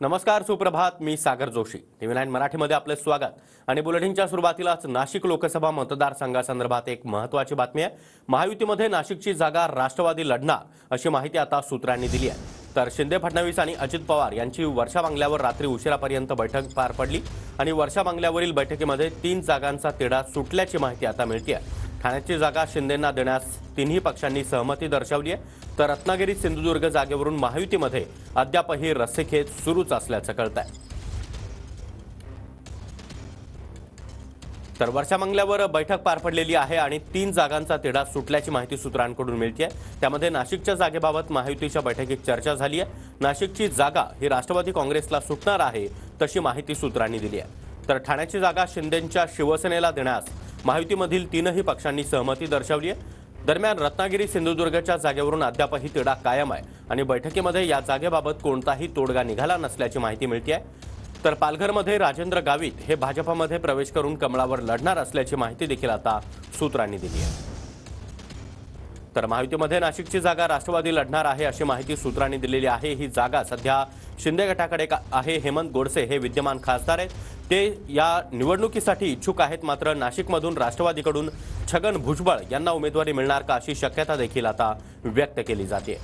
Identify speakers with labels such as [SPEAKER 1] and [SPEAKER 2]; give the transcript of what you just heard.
[SPEAKER 1] नमस्कार, सुप्रभात. मी सागर जोशी. TV9 मराठीमध्ये आपले स्वागत. आणि बुलेटिनच्या सुरुवातीलाच नाशिक लोकसभा मतदारसंघासंदर्भात एक महत्त्वाची बातमी आहे. महायुतीमध्ये नाशिकची जागा राष्ट्रवादी लढणार अशी माहिती आता सूत्रांनी दिली आहे. तर शिंदे, फडणवीस आणि अजित पवार यांची वर्षा बंगल्यावर रात्री उशिरापर्यंत बैठक पार पडली आणि वर्षा बंगल्यावरील बैठकीमध्ये 3 जागांचा तिढा सुटल्याची माहिती आता मिळते आहे. ठाण्याची जागा शिंदेंना देण्यास तिन्ही पक्षांनी सहमती दर्शवली आहे. तर रत्नागिरी सिंधुदुर्ग जागेवरून महायुतीमध्ये अद्यापही रस्सीखेच सुरूच असल्याचं कळतंय. तर वर्षा बंगल्यावर बैठक पार पडलेली आहे आणि 3 जागांचा तिढा सुटल्याची माहिती सूत्रांकडून मिळते आहे. त्यामध्ये नाशिकच्या जागेबाबत महायुतीच्या बैठकीत चर्चा झाली आहे. नाशिकची जागा ही राष्ट्रवादी काँग्रेसला सुटणार आहे तशी माहिती सूत्रांनी दिली आहे. तर ठाण्याची जागा शिंदेंच्या शिवसेनेला देण्यास महायुतीमधील 3ही पक्षांनी सहमती दर्शवली आहे. दरम्यान रत्नागिरी सिंधुदुर्गच्या जागेवरून अद्यापही तिढा कायम आहे आणि बैठकीमध्ये या जागेबाबत कोणताही तोडगा निघाला नसल्याची माहिती मिळते आहे. तर पालघरमध्ये राजेंद्र गावित हे भाजपमध्ये प्रवेश करून कमळावर लढणार असल्याची माहिती देखील आता सूत्रांनी दिली आहे. तर महायुतीमध्ये नाशिकची जागा राष्ट्रवादी लढणार आहे अशी माहिती सूत्रांनी दिलेली आहे. ही जागा सध्या शिंदे गटाकडे आहे. हेमंत गोडसे हे विद्यमान खासदार आहेत. ते या निवडणुकीसाठी इच्छुक आहेत. मात्र नाशिकमधून राष्ट्रवादीकडून छगन भुजबळ यांना उमेदवारी मिळणार का अशी शक्यता देखील आता व्यक्त केली जाते.